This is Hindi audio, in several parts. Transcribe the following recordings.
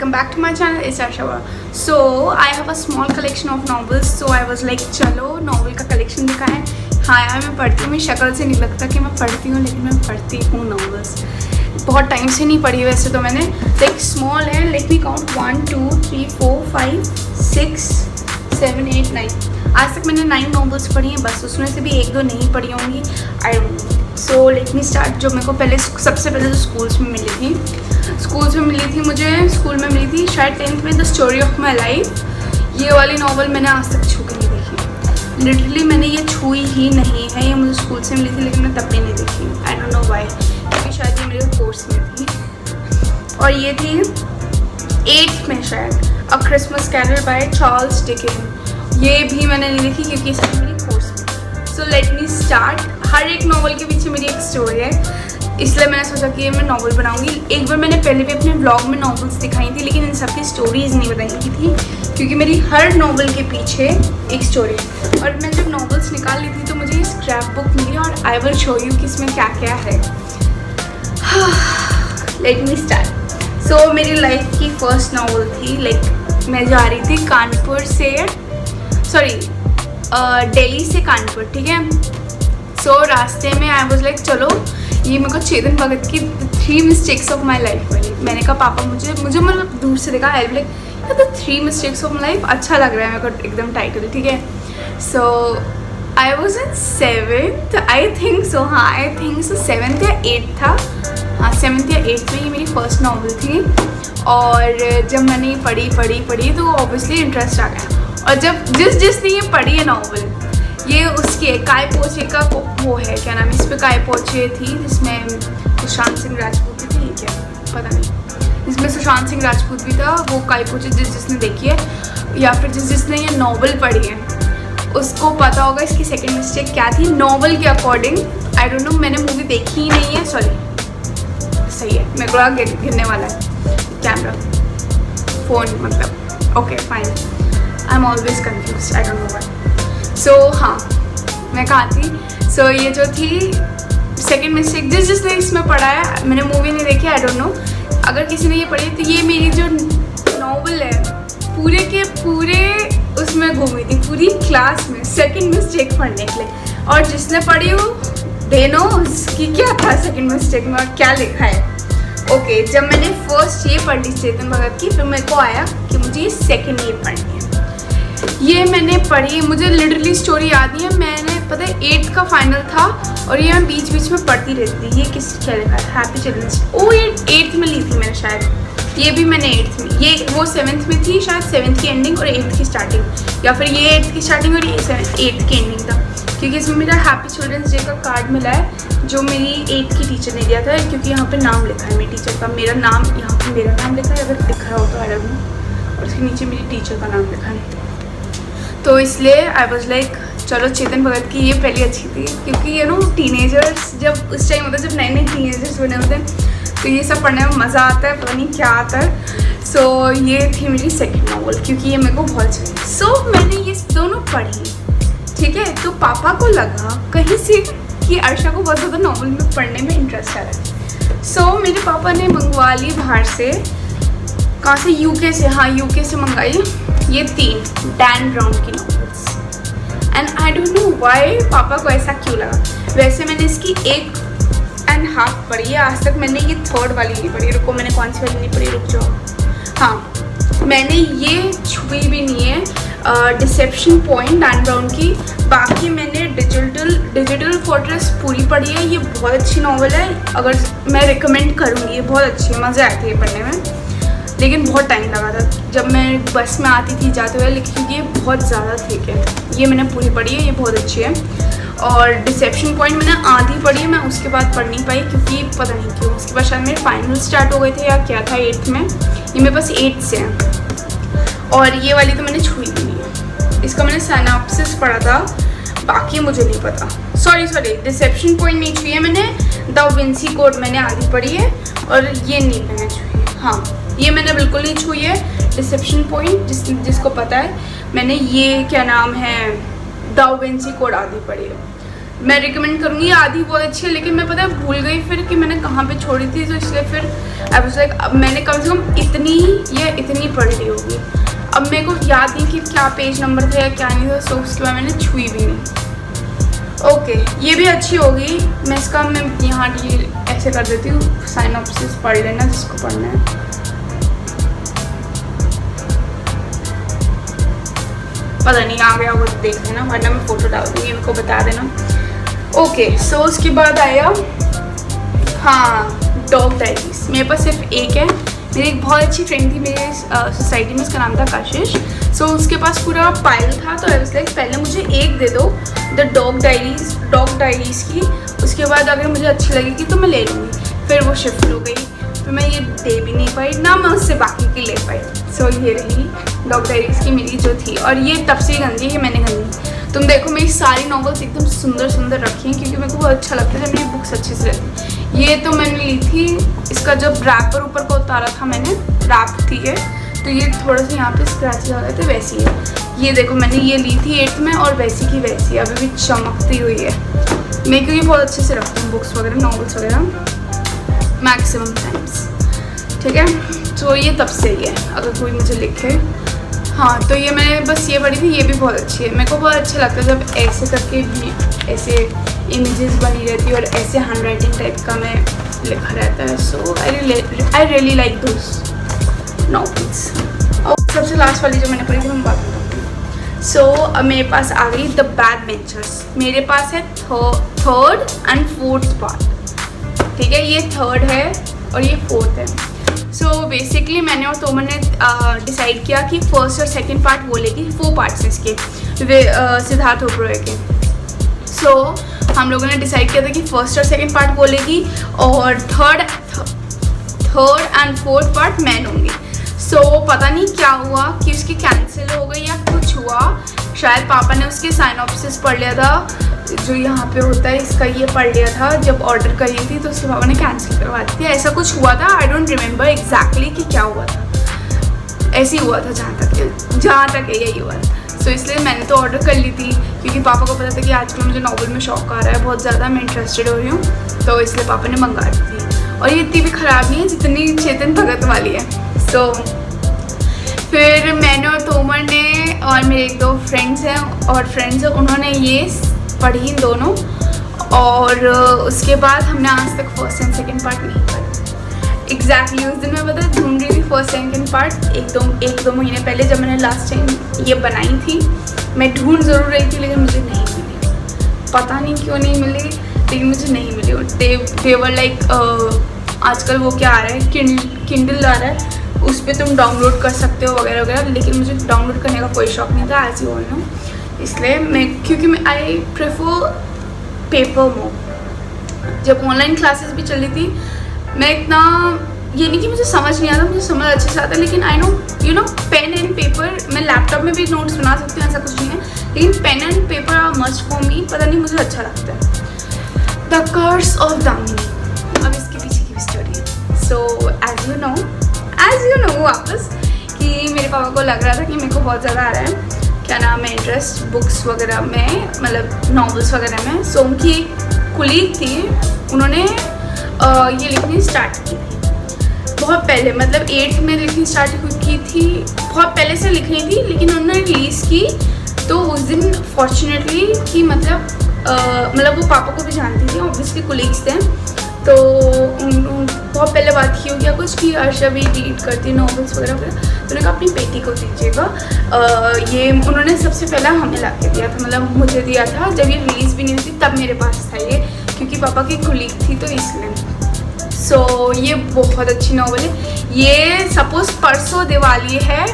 welcome back to my channel. It's Arsha. So I have a small collection of novels. So I was like चलो नॉवल का कलेक्शन दिखाएं. हाँ यार मैं पढ़ती हूँ, मेरी शक्ल से नहीं लगता कि मैं पढ़ती हूँ, लेकिन मैं पढ़ती हूँ नॉवेल्स. बहुत टाइम से नहीं पढ़ी वैसे तो मैंने. लाइक स्मॉल है, लेट मी काउंट 1 2 3 4 5 6 7 8 9. आज तक मैंने 9 नॉवेल्स पढ़ी हैं बस. उसमें से भी 1-2 नहीं पढ़ी होंगी. आई don't no. So let me start. जो मेरे को पहले सबसे पहले तो स्कूल्स में मिली थी मुझे स्कूल में मिली थी शायद 10th में, the story of my life. ये वाली नॉवल मैंने आज तक छू के नहीं देखी. लिटरली मैंने ये छुई ही नहीं है. ये मुझे स्कूल से मिली थी लेकिन मैं तब भी नहीं देखी. आई डोंट नो वाई, क्योंकि शायद ये मेरे कोर्स में थी. और ये थी 8th में शायद, a Christmas Carol by Charles Dickens. ये भी मैंने नहीं देखी क्योंकि इसमें मेरी कोर्स में. So let me start. हर एक नॉवल के पीछे मेरी एक स्टोरी है, इसलिए मैंने सोचा कि मैं नॉवल बनाऊंगी. एक बार मैंने पहले भी अपने ब्लॉग में नॉवेल्स दिखाई थी, लेकिन इन सब की स्टोरीज़ नहीं बताई की थी क्योंकि मेरी हर नॉवल के पीछे एक स्टोरी है. और मैं जब नॉवेल्स निकाल ली थी तो मुझे ये स्क्रैप बुक मिली और आई विल शो यू कि इसमें क्या क्या है. Let me start. सो मेरी लाइफ की फर्स्ट नॉवल थी. लाइक मैं जा रही थी कानपुर से, दिल्ली से कानपुर, ठीक है. सो रास्ते में आई वॉज लाइक चलो, ये मेरे को चेतन भगत की 3 मिस्टेक्स ऑफ माई लाइफ वाली. मैंने कहा पापा मुझे मतलब दूर से देखा, I like the 3 mistakes of my life. अच्छा लग रहा है मेरे को एकदम टाइटल, ठीक है. So I was in 7th I think so. हाँ आई थिंक सो 7th या 8th था. हाँ 7th या 8th में ये मेरी फर्स्ट नॉवल थी. और जब मैंने पढ़ी तो ऑब्वियसली इंटरेस्ट आ गया. और जब जिसने ये पढ़ी है नॉवल, ये उसके काय पोछे का वो है, क्या नाम है इस पर, काय पोछे थी जिसमें सुशांत सिंह राजपूत भी थी, क्या पता नहीं, जिसमें सुशांत सिंह राजपूत भी था. वो काय पोछे जिसने देखी है या फिर जिसने ये नॉवल पढ़ी है उसको पता होगा इसकी सेकंड मिस्टेक क्या थी नॉवल के अकॉर्डिंग. आई डोंट नो, मैंने मूवी देखी ही नहीं है. सॉरी, सही है, मेरे को गिरने वाला है कैमरा फ़ोन मतलब. Okay fine, I am always confuse, I don't know why. So हाँ मैं कहाँ थी. सो ये जो थी सेकंड मिस्टेक, जिसने इसमें पढ़ा है, मैंने मूवी नहीं देखी, आई डोंट नो. अगर किसी ने ये पढ़ी तो ये मेरी जो नॉवल है पूरे के पूरे उसमें घूमी थी पूरी क्लास में सेकंड मिस्टेक पढ़ने के लिए. और जिसने पढ़ी हो दे नो कि क्या था सेकंड मिस्टेक में और क्या लिखा है. ओके, जब मैंने फर्स्ट ये पढ़ ली चेतन भगत की, फिर मेरे को आया कि मुझे ये सेकेंड ये पढ़नी है. ये मैंने पढ़ी, मुझे लिटरली स्टोरी याद नहीं है. मैंने पता है 8th का फाइनल था और ये मैं बीच बीच में पढ़ती रहती थी. ये किस क्या लिखा है, हैप्पी चिल्ड्रंस. ओ ये 8th में ली थी मैंने शायद. ये भी मैंने 8th में, ये वो 7th में थी शायद, 7th की एंडिंग और 8th की स्टार्टिंग, या फिर ये 8th की स्टार्टिंग और ये 8th की एंडिंग था. क्योंकि इसमें मेरा हैप्पी चिल्ड्रंस डे का कार्ड मिला है जो मेरी 8th की टीचर ने दिया था. क्योंकि यहाँ पे नाम लिखा है मेरी टीचर का, मेरा नाम यहाँ पे मेरा नाम लिखा है, अगर दिख रहा हो तो आई डोंट नो, और उसके नीचे मेरी टीचर का नाम लिखा है. तो इसलिए आई वॉज लाइक चलो चेतन भगत की ये पहली अच्छी थी. क्योंकि ये नो टीनेजर्स जब उस टाइम होता है, जब नए टीनेजर्स बने होते हैं, तो ये सब पढ़ने में मज़ा आता है, पता नहीं क्या आता है. सो ये थी मेरी सेकंड नॉवल क्योंकि ये मेरे को बहुत अच्छी. सो मैंने ये दोनों पढ़ी, ठीक है. तो पापा को लगा कहीं से कि अर्षा को बहुत ज़्यादा नॉवल में पढ़ने में इंटरेस्ट आ रहा है. सो मेरे पापा ने मंगवा ली बाहर से, कहाँ से, यूके से. हाँ यूके से मंगाई ये 3 डैन ब्राउन की novels. And I don't know why पापा को ऐसा क्यों लगा. वैसे मैंने इसकी 1.5 पढ़ी है आज तक. मैंने ये 3rd वाली नहीं पढ़ी. रुको, मैंने कौन सी वाली नहीं पढ़ी, रुक जाओ. हाँ मैंने ये छुई भी नहीं है, डिसेप्शन पॉइंट डैन ब्राउन की. बाकी मैंने डिजिटल फोर्ट्रेस पूरी पढ़ी है. ये बहुत अच्छी नॉवल है, अगर मैं रिकमेंड करूँगी. ये बहुत अच्छी है, मज़ा आती है पढ़ने में, लेकिन बहुत टाइम लगा था जब मैं बस में आती थी जाते हुए, लेकिन क्योंकि ये बहुत ज़्यादा थिक है. ये मैंने पूरी पढ़ी है, ये बहुत अच्छी है. और डिसेप्शन पॉइंट मैंने आधी पढ़ी है, मैं उसके बाद पढ़ नहीं पाई क्योंकि पता नहीं क्यों. उसके बाद शायद मेरे फाइनल स्टार्ट हो गए थे या क्या था 8th में. ये मेरे पास 8th से है. और ये वाली तो मैंने छुई भी नहीं है. इसका मैंने सिनॉप्सिस पढ़ा था, बाकी मुझे नहीं पता. सॉरी डिसेप्शन पॉइंट नहीं छुई है मैंने. द विंसी कोड मैंने आधी पढ़ी है और ये नहीं मैंने छुई है. हाँ ये मैंने बिल्कुल नहीं छुई है. डिसेप्शन पॉइंट जिसको पता है, मैंने ये क्या नाम है द विंसी कोड आधी पढ़ी है. मैं रिकमेंड करूँगी. आधी बहुत अच्छी है, लेकिन मैं पता है भूल गई फिर कि मैंने कहाँ पे छोड़ी थी, तो इसलिए फिर आई वाज लाइक अब मैंने कम से कम इतनी पढ़ ली होगी। अब मेरे को याद नहीं कि क्या पेज नंबर था या क्या नहीं था, सो उसके बाद मैंने छुई भी नहीं। ओके, ये भी अच्छी होगी। मैं यहाँ ऐसे कर देती हूँ, साइनॉप्सिस पढ़ लेना जिसको पढ़ना है। पता नहीं आ गया होगा तो देख लेना, वरना मैं फ़ोटो डाल दूँगी, इनको बता देना। ओके, सो उसके बाद आया हाँ डॉग डायरीज। मेरे पास सिर्फ एक है। मेरी एक बहुत अच्छी फ्रेंड थी मेरे सोसाइटी में, उसका नाम था कशिश। सो उसके पास पूरा पाइल था, तो आई वाज लाइक पहले मुझे एक दे दो द डॉग डायरीज की, उसके बाद अगर मुझे अच्छी लगेगी तो मैं ले लूँगी। फिर वो शिफ्ट हो गई, फिर मैं ये दे भी नहीं पाई ना, मैं उससे बाकी की ले पाई। सो ये रही डॉग डायरीज की मेरी जो थी, और ये तब से गंदी है, मैंने गंदी। तुम देखो मेरी सारी नॉवेल्स एकदम सुंदर सुंदर रखी हैं, क्योंकि मेरे को बहुत अच्छा लगता है जब मेरी बुक्स अच्छे से रहती। ये तो मैंने ली थी, इसका जब रैपर ऊपर को उतारा था मैंने, रैप थी है, तो ये थोड़ा सा यहाँ पे स्क्रैचेस आ गए थे, वैसी है। ये देखो मैंने ये ली थी 8th में, और वैसी की वैसी अभी भी चमकती हुई है। मैं क्योंकि बहुत अच्छे से रखती हूँ बुक्स वगैरह, नॉवेल्स वगैरह मैक्सिमम टाइम्स, ठीक है। तो ये तब से ही है, अगर कोई मुझे लिखे। हाँ, तो ये मैंने बस ये पढ़ी थी, ये भी बहुत अच्छी है। मेरे को बहुत अच्छा लगता है जब ऐसे करके ऐसे इमेजेस बनी रहती है और ऐसे हैंड राइटिंग टाइप का में लिखा रहता है। So I really like those novels. और सबसे लास्ट वाली जो मैंने पढ़ी थी मैं बात करती हूँ। सो अब मेरे पास आ गई द बैक बेंचर्स। मेरे पास है 3rd and 4th पार्ट, ठीक है। ये 3rd है और ये 4th है। सो बेसिकली मैंने और तोमर ने डिसाइड किया कि 1st और 2nd पार्ट वो लेगी, 4 पार्ट्स इसके सिद्धार्थ ओबरॉय के। सो हम लोगों ने डिसाइड किया था कि 1st और 2nd पार्ट वो लेगी, और 3rd and 4th पार्ट मैं लूँगी। सो पता नहीं क्या हुआ कि उसकी कैंसिल हो गई या कुछ हुआ, शायद पापा ने उसके साइनॉप्सिस पढ़ लिया था, जो यहाँ पे होता है इसका, ये पढ़ लिया था जब ऑर्डर करी थी, तो उसके पापा ने कैंसिल करवा दी थी। ऐसा कुछ हुआ था, आई डोंट रिमेंबर एग्जैक्टली कि क्या हुआ था, ऐसे ही हुआ था जहाँ तक है यही हुआ था। सो इसलिए मैंने तो ऑर्डर कर ली थी, क्योंकि पापा को पता था कि आजकल मुझे नॉवल में शौक आ रहा है बहुत ज़्यादा, मैं इंटरेस्टेड हो रही हूँ, तो इसलिए पापा ने मंगा दी थी। और ये इतनी भी ख़राब नहीं है जितनी चेतन भगत वाली है। सो फिर मैंने और तोमर ने और मेरे 1-2 फ्रेंड्स हैं उन्होंने ये पढ़ी दोनों, और उसके बाद हमने आज तक 1st and 2nd पार्ट नहीं पढ़ा। एग्जैक्टली उस दिन मैं पता ढूंढ रही थी 1st and 2nd पार्ट, एक दो महीने पहले जब मैंने लास्ट टाइम ये बनाई थी, मैं ढूंढ ज़रूर रही थी, लेकिन मुझे नहीं मिली। पता नहीं क्यों नहीं मिली, लेकिन मुझे नहीं मिली। देवर लाइक आजकल वो क्या आ रहा है, किंडल आ रहा है, उस पर तुम डाउनलोड कर सकते हो वगैरह वगैरह, लेकिन मुझे डाउनलोड करने का कोई शौक नहीं था, एज यू ऑल नो। इसलिए क्योंकि आई प्रेफर पेपर मोर। जब ऑनलाइन क्लासेस भी चल रही थी, मैं इतना ये नहीं कि मुझे समझ नहीं आता, मुझे समझ अच्छे से आता है, लेकिन I know you know pen and paper, मैं लैपटॉप में भी नोट्स बना सकती हूँ, ऐसा कुछ नहीं है, लेकिन pen and paper are must for me. पता नहीं मुझे अच्छा लगता है। द कर्स ऑफ दामिनी, अब इसके पीछे की स्टोरी है। सो एज यू नो वापस कि मेरे पापा को लग रहा था कि मेरे को बहुत ज़्यादा आ रहा है, क्या नाम है, इंटरेस्ट बुक्स वगैरह में, मतलब नॉवेल्स वगैरह में। सो उनकी कुलीग थी, उन्होंने ये लिखनी स्टार्ट की थी बहुत पहले, मतलब 8th में लिखनी स्टार्ट की थी, बहुत पहले से लिखनी थी, लेकिन उन्होंने रिलीज़ की तो उस दिन फॉर्चुनेटली कि मतलब वो पापा को भी जानती थी, ऑब्वियसली कुलीग्स थे, तो बहुत पहले बात की होगी या कुछ कि अर्शा भी रीड करती है नॉवेल्स वगैरह वगैरह, तो उन्होंने कहा अपनी बेटी को दीजिएगा। ये उन्होंने सबसे पहला हमें ला के दिया था, मतलब मुझे दिया था जब ये रिलीज़ भी नहीं हुई थी, तब मेरे पास था ये, क्योंकि पापा की कुलीग थी तो इसलिए। सो ये बहुत अच्छी नॉवल है। ये सपोज परसों दिवाली है,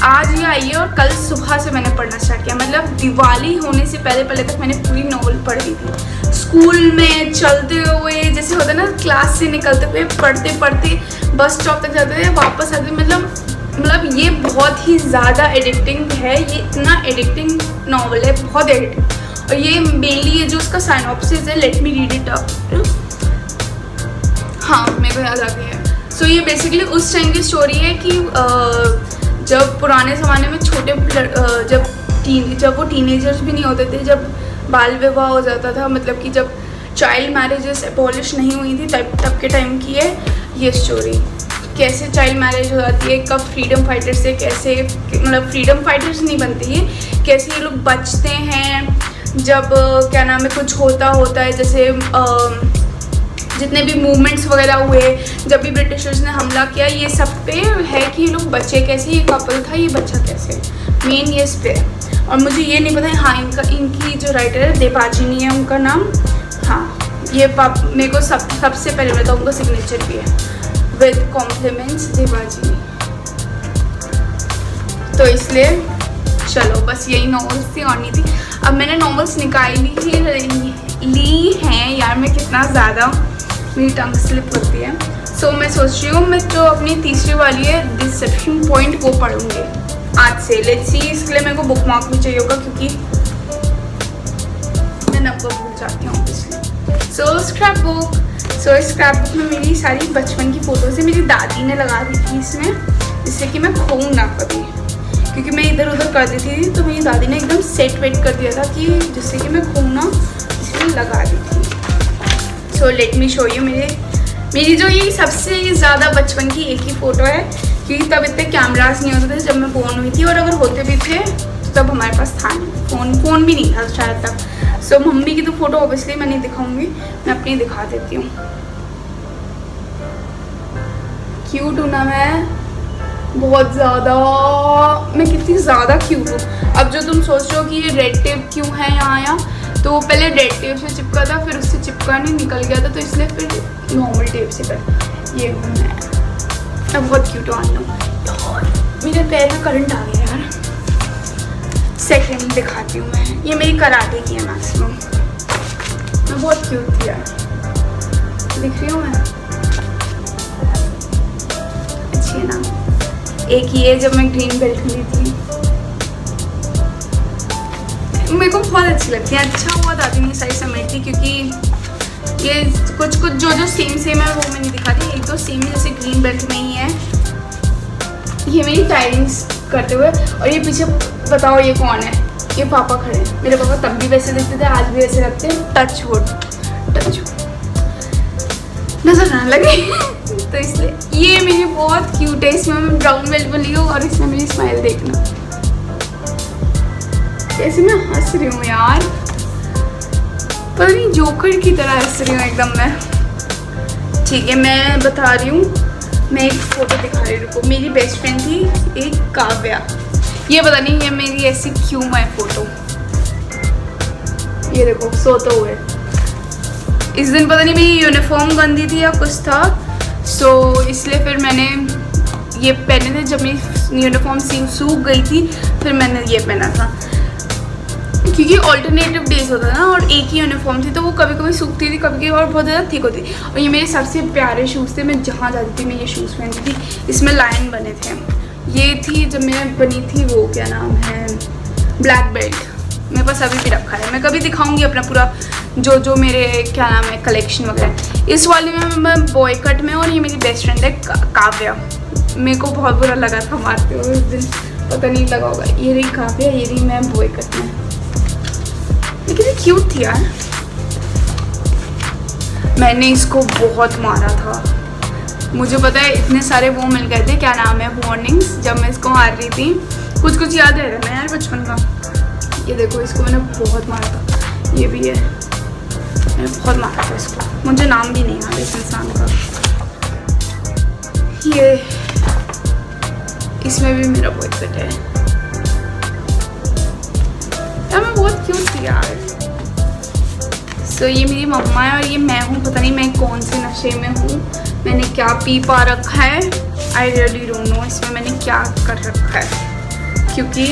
आज ये आई है और कल सुबह से मैंने पढ़ना स्टार्ट किया, मतलब दिवाली होने से पहले तक मैंने पूरी नॉवल पढ़ ली थी। स्कूल में चलते हुए, जैसे होता है ना, क्लास से निकलते हुए पढ़ते पढ़ते बस स्टॉप तक जाते थे, वापस आते, मतलब ये बहुत ही ज़्यादा एडिक्टिंग है, ये इतना एडिक्टिंग नॉवल है, बहुत एडिक्टिंग। और ये मेनली ये जो उसका साइनॉप्सिस है, let me read it up, हाँ मेरे को याद आ गया है। सो ये बेसिकली उस टाइम की स्टोरी है कि जब पुराने ज़माने में छोटे जब वो टीनेजर्स भी नहीं होते थे, जब बाल विवाह हो जाता था, मतलब कि जब चाइल्ड मैरिजेस एबॉलिश नहीं हुई थी तब के टाइम की है ये स्टोरी। कैसे चाइल्ड मैरिज हो जाती है, कब फ्रीडम फाइटर्स से कैसे, मतलब फ्रीडम फाइटर्स नहीं बनती है, कैसे ये लोग बचते हैं जब क्या नाम है कुछ होता है, जैसे जितने भी मूवमेंट्स वगैरह हुए, जब भी ब्रिटिशर्स ने हमला किया, ये सब पे है कि ये लोग बचे कैसे, ये कपल था ये बचा कैसे, मेन ये इस पे। और मुझे ये नहीं पता है, हाँ इनकी जो राइटर है देबाजिनी है उनका नाम, हाँ ये मेरे को सबसे पहले मैं तो उनका सिग्नेचर भी है, विद कॉम्प्लीमेंट्स देबाजिनी। तो इसलिए चलो बस यही नॉवेल्स थी और नहीं थी। अब मैंने नॉवेल्स निकाल ली हैं यार, मैं कितना ज़्यादा मेरी टंग स्लिप होती है। सो मैं सोच रही हूँ मैं जो अपनी तीसरी वाली है डिसेप्शन पॉइंट वो पढ़ूंगी आज से। लेट्स सी, इसके लिए मेरे को बुक मार्क भी चाहिए होगा क्योंकि मैं नंबर भूल जाती हूँ इसलिए। सो स्क्रैप बुक में मेरी सारी बचपन की फ़ोटोज़ है, मेरी दादी ने लगा दी थी इसमें, जिससे कि मैं खोऊँ ना कभी, क्योंकि मैं इधर उधर कर देती थी, तो मेरी दादी ने एकदम सेट वेट कर दिया था कि जिससे कि मैं खोऊँ ना, इसलिए लगा दी थी। So let me show you मेरी जो ये सबसे ज़्यादा बचपन की एक ही फ़ोटो है, क्योंकि तब इतने कैमरास नहीं होते थे जब मैं बोर्न हुई थी, और अगर होते भी थे तो तब हमारे पास था नहीं, फ़ोन भी नहीं था शायद तब। सो मम्मी की तो फ़ोटो ऑब्वियसली मैं नहीं दिखाऊंगी, मैं अपनी दिखा देती हूँ। क्यूट हूँ ना मैं, बहुत ज़्यादा, मैं कितनी ज़्यादा क्यूट हूँ। अब जो तुम सोच रहे हो कि ये रेड टेप क्यों है यहाँ, तो पहले रेड टेप से चिपका था, फिर उससे चिपका नहीं निकल गया था, तो इसलिए फिर नॉर्मल टेप से कर ये हूँ मैं बहुत क्यूट हूँ। यार मेरे पैर में करंट आ गया यार। सेकेंड दिखाती हूँ मैं, ये मेरी कराटे की है मैक्सिमम, मैं बहुत क्यूट थी यार, दिख रही हूँ मैं अच्छी है ना। एक ये जब मैं ग्रीन बेल्ट मिली थी, मेरे को बहुत अच्छी लगती है, अच्छा हुआ दादी ने साइज समेटी, क्योंकि ये कुछ जो सेम है वो मैं नहीं दिखाती, एक दो सेम जैसे ग्रीन बेल्ट में ही है। ये मेरी टाइमिंग्स करते हुए, और ये पीछे बताओ ये कौन है, ये पापा खड़े हैं। मेरे पापा तब भी वैसे दिखते थे, आज भी वैसे लगते हैं, टच वुड नजर ना लगे तो इसलिए ये मेरी बहुत क्यूट है। इसमें मैं ब्राउन बेल्ट बनी हूँ और इसमें मेरी स्माइल देखना कैसे मैं हंस रही हूँ यार, पता नहीं जोकर की तरह हंस रही हूँ एकदम मैं। ठीक है मैं बता रही हूँ, मैं एक फ़ोटो दिखा रही हूँ। रुको, मेरी बेस्ट फ्रेंड थी एक काव्या, ये पता नहीं ये मेरी ऐसी क्यों है फ़ोटो, ये देखो सोते हुए। इस दिन पता नहीं मेरी यूनिफॉर्म गंदी थी या कुछ था, सो इसलिए फिर मैंने ये पहने थे। जब मेरी यूनिफॉर्म सूख गई थी फिर मैंने ये पहना था, क्योंकि ऑल्टरनेटिव डेज होता था ना, और एक ही यूनिफॉर्म थी तो वो कभी कभी सूखती थी, कभी कभी और बहुत ज़्यादा थिक होती। और ये मेरे सबसे प्यारे शूज़ थे, मैं जहाँ जाती थी मैं ये शूज़ पहनती थी। इसमें लाइन बने थे, ये थी जब मैं बनी थी वो क्या नाम है ब्लैक बेल्ट, मेरे पास अभी भी रखा है। मैं कभी दिखाऊंगी अपना पूरा जो मेरे क्या नाम है कलेक्शन वगैरह। इस वाले में मैं बॉय कट में, और ये मेरी बेस्ट फ्रेंड है काव्या। मेरे को बहुत बुरा लगा था मारते हुए उस दिन, पता नहीं लगा होगा। ये रही काव्या, ये रही मैं बॉय कट में, लेकिन ये क्यूट थी यार। मैंने इसको बहुत मारा था, मुझे पता है इतने सारे वो मिल गए थे, क्या नाम है वार्निंग्स, जब मैं इसको मार रही थी। कुछ याद रह रहा है यार बचपन का। ये देखो इसको मैंने बहुत मारा था, ये भी है, मैंने बहुत मारा था इसको, मुझे नाम भी नहीं याद इस इंसान का। ये इसमें भी मेरा बॉय कट है यार, मैं बहुत क्यूट थी यार। सो ये मेरी मम्मा है और ये मैं हूँ, पता नहीं मैं कौन से नशे में हूँ, मैंने क्या पी पा रखा है, आई रियली डोंट नो इसमें मैंने क्या कर रखा है, क्योंकि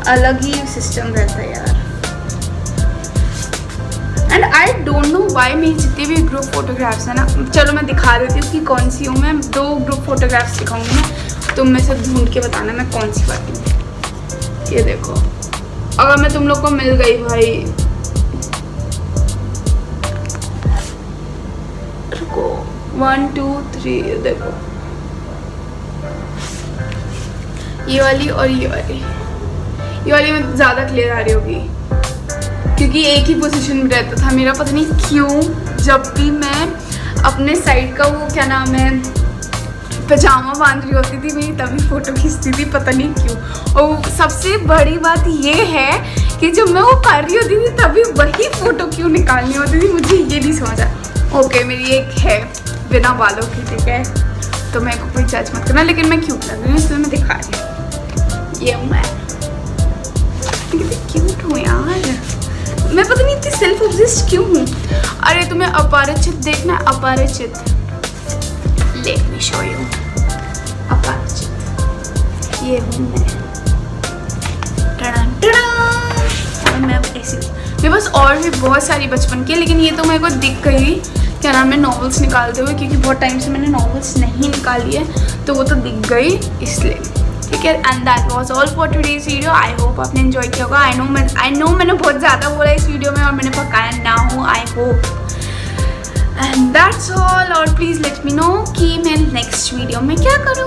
अलग ही सिस्टम रहता है यार। And I don't know why मेरी जितनी भी ग्रुप फोटोग्राफ्स है ना, चलो मैं दिखा देती हूँ कि कौन सी हूँ मैं। 2 ग्रुप फोटोग्राफ्स दिखाऊंगी मैं, तुम में से ढूंढ के बताना मैं कौन सी बात हूँ। ये देखो, अगर मैं तुम लोग को मिल गई भाई, रुको 1 2 3, ये देखो ये वाली और ये वाली में ज़्यादा क्लियर आ रही होगी क्योंकि एक ही पोजीशन में रहता था मेरा, पता नहीं क्यों जब भी मैं अपने साइड का वो क्या नाम है पजामा बांध रही होती थी मेरी, तभी फ़ोटो खींचती थी, पता नहीं क्यों। और सबसे बड़ी बात ये है कि जब मैं वो कर रही होती थी तभी वही फ़ोटो क्यों निकालनी होती थी, मुझे ये नहीं समझा। ओके, मेरी एक है बिना बालों की, ठीक है, तो मेरे को कोई जज मत करना, लेकिन मैं क्यूट लग रही हूँ इसलिए मैं दिखा रही हूँ। ये मैं कितनी क्यूट हूँ यार, मैं पता नहीं इतनी सेल्फ ऑब्सेस्ड क्यों हूँ। अरे तुम्हें अपरिचित देखना, अपरिचित, लेट मी शो यू। अपरिचित ये हूँ मैं, और मैं ऐसी, मेरे पास और भी बहुत सारी बचपन की, लेकिन ये तो मेरे को दिख गई क्या नाम है नॉवेल्स निकालते हुए, क्योंकि बहुत टाइम से मैंने नॉवेल्स नहीं निकाली है, तो वो तो दिख गई इसलिए, ठीक है। And that was all for today's video. I hope आपने एंजॉय किया होगा। आई नो मैंने बहुत ज़्यादा बोला इस वीडियो में और मैंने पकाया ना हूँ, I hope. And that's all. और प्लीज़ लेट मी नो कि मैं नेक्स्ट वीडियो में क्या करूँ।